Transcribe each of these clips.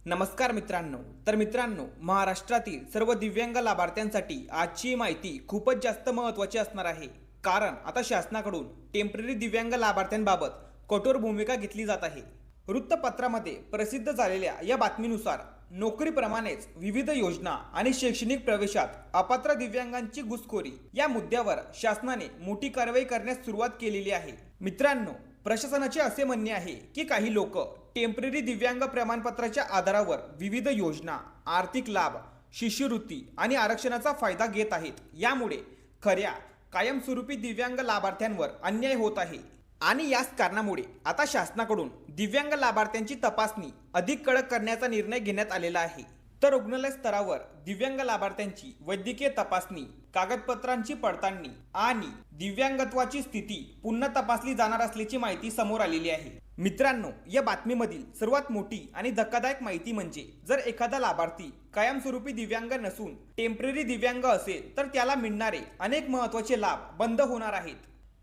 नमस्कार मित्रांनो. तर मित्रांनो, महाराष्ट्रातील सर्व दिव्यांग लाभार्थ्यांसाठी आजची माहिती खूपच जास्त महत्त्वाची असणार आहे. कारण आता शासनाकडून टेम्पररी दिव्यांग लाभार्थ्यांबाबत कठोर भूमिका घेतली जात आहे. वृत्तपत्रामध्ये प्रसिद्ध झालेल्या या बातमीनुसार नोकरीप्रमाणेच विविध योजना आणि शैक्षणिक प्रवेशात अपात्र दिव्यांगांची घुसखोरी या मुद्द्यावर शासनाने मोठी कारवाई करण्यास सुरुवात केलेली आहे. मित्रांनो, प्रशासनाचे असे म्हणणे आहे की काही लोक टेम्पररी दिव्यांग प्रमाणपत्राच्या आधारावर विविध योजना, आर्थिक लाभ, शिष्यवृत्ती आणि आरक्षणाचा फायदा घेत आहेत. यामुळे खऱ्या कायमस्वरूपी दिव्यांग लाभार्थ्यांवर अन्याय होत आहे आणि याच कारणामुळे आता शासनाकडून दिव्यांग लाभार्थ्यांची तपासणी अधिक कडक करण्याचा निर्णय घेण्यात आलेला आहे. तर रुग्णालय स्तरावर दिव्यांग लाभार्थ्यांची वैद्यकीय तपासणी, कागदपत्रांची पडताळणी आणि दिव्यांगत्वाची स्थिती पुन्हा तपासली जाणार असल्याची माहिती समोर आलेली आहे. मित्रांनो, या बातमीमधील सर्वात मोठी आणि धक्कादायक माहिती म्हणजे जर एखादा लाभार्थी कायमस्वरूपी दिव्यांग नसून टेम्पररी दिव्यांग असेल तर त्याला मिळणारे अनेक महत्त्वाचे लाभ बंद होणार आहेत.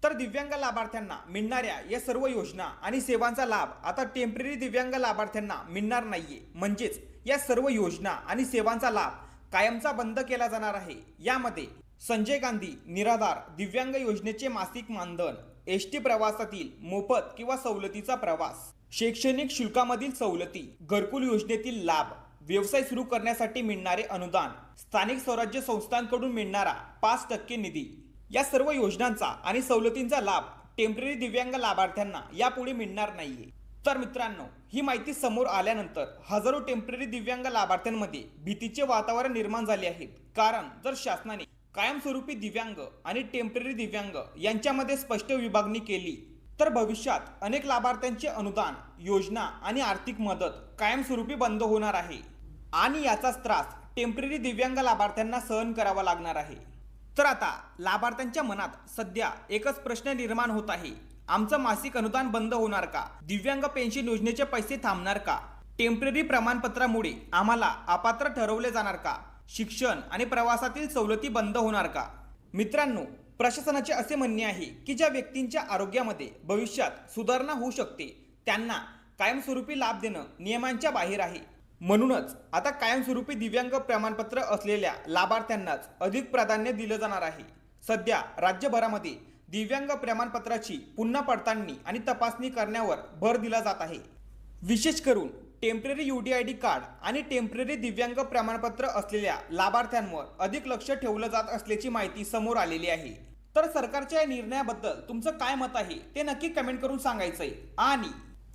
तर दिव्यांग लाभार्थ्यांना मिळणाऱ्या या सर्व योजना आणि सेवांचा लाभ आता टेम्पररी दिव्यांग लाभार्थ्यांना मिळणार नाहीये. म्हणजेच या सर्व योजना आणि सेवांचा लाभ कायमचा बंद केला जाणार आहे. यामध्ये संजय गांधी निराधार दिव्यांग योजनेचे मासिक मानधन, एसटी प्रवासातील मोफत किंवा सवलतीचा प्रवास, शैक्षणिक शुल्कामधील सवलती, घरकुल योजनेतील लाभ, व्यवसाय सुरू करण्यासाठी मिळणारे अनुदान, स्थानिक स्वराज्य संस्थांकडून मिळणारा 5% निधी, या सर्व योजनांचा आणि सवलतींचा लाभ टेम्पररी दिव्यांग लाभार्थ्यांना यापुढे मिळणार नाहीये. तर मित्रांनो, ही माहिती समोर आल्यानंतर हजारो टेम्पररी दिव्यांग लाभार्थ्यांमध्ये भीतीचे वातावरण निर्माण झाले आहे. कारण जर शासनाने कायमस्वरूपी दिव्यांग आणि टेम्पररी दिव्यांग यांच्यामध्ये स्पष्ट विभागणी केली तर भविष्यात अनेक लाभार्थ्यांचे अनुदान, योजना आणि आर्थिक मदत कायमस्वरूपी बंद होणार आहे आणि याचाच त्रास टेम्पररी दिव्यांग लाभार्थ्यांना सहन करावा लागणार आहे. तर आता लाभार्थ्यांच्या मनात सध्या एकच प्रश्न निर्माण होत आहे, आमचं मासिक अनुदान बंद होणार का? दिव्यांग पेन्शन योजनेचे पैसे थांबणार का? टेम्पररी प्रमाणपत्रामुळे आम्हाला अपात्र ठरवले जाणार का? शिक्षण आणि प्रवासातील सवलती बंद होणार का? मित्रांनो, प्रशासनाचे असे म्हणणे आहे की ज्या व्यक्तींच्या आरोग्यामध्ये भविष्यात सुधारणा होऊ शकते त्यांना कायमस्वरूपी लाभ देणं नियमांच्या बाहेर आहे. म्हणूनच आता कायमस्वरूपी दिव्यांग प्रमाणपत्र असलेल्या लाभार्थ्यांनाच अधिक प्राधान्य दिलं जाणार आहे. सध्या राज्यभरामध्ये दिव्यांग प्रमाणपत्राची पुन्हा पडताळणी आणि तपासणी करण्यावर भर दिला जात आहे. विशेष करून टेम्पररी UDID कार्ड आणि टेम्पररी दिव्यांग प्रमाणपत्र असलेल्या लाभार्थ्यांवर अधिक लक्ष ठेवलं जात असल्याची माहिती समोर आलेली आहे. तर सरकारच्या या निर्णयाबद्दल तुमचं काय मत आहे ते नक्की कमेंट करून सांगायचंय. आणि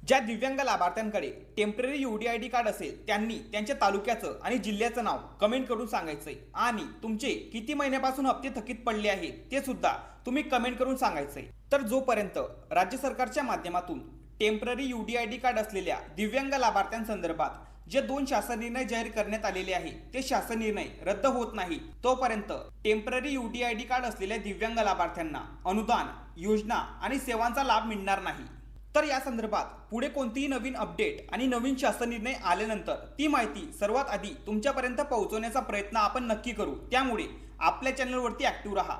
ज्या दिव्यांग लाभार्थ्यांकडे टेम्पररी UDID कार्ड असेल त्यांनी त्यांच्या तालुक्याचं आणि जिल्ह्याचं नाव कमेंट करून सांगायचंय. आणि तुमचे किती महिन्यापासून हप्ते थकीत पडले आहेत ते सुद्धा तुम्ही कमेंट करून सांगायचंय. तर जोपर्यंत राज्य सरकारच्या माध्यमातून टेम्पररी UDID कार्ड असलेल्या दिव्यांग लाभार्थ्यांसंदर्भात जे 2 शासन निर्णय जाहीर करण्यात आलेले आहेत ते शासन निर्णय रद्द होत नाही तोपर्यंत टेम्पररी UDID कार्ड असलेल्या दिव्यांग लाभार्थ्यांना अनुदान, योजना आणि सेवांचा लाभ मिळणार नाही. तर या संदर्भात पुढे कोणतीही नवीन अपडेट आणि नवीन शासन निर्णय आल्यानंतर ती माहिती सर्वात आधी तुमच्यापर्यंत पोहोचवण्याचा प्रयत्न आपण नक्की करू. त्यामुळे आपल्या चॅनलवरती ऍक्टिव्ह राहा.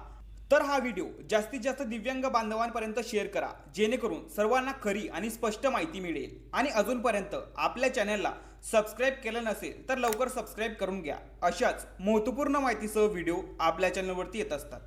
तर हा व्हिडिओ जास्तीत जास्त दिव्यांग बांधवांपर्यंत शेअर करा जेणेकरून सर्वांना खरी आणि स्पष्ट माहिती मिळेल. आणि अजूनपर्यंत आपल्या चॅनलला सबस्क्राईब केलं नसेल तर लवकर सबस्क्राईब करून घ्या. अशाच महत्त्वपूर्ण माहितीसह व्हिडिओ आपल्या चॅनलवरती येत असतात.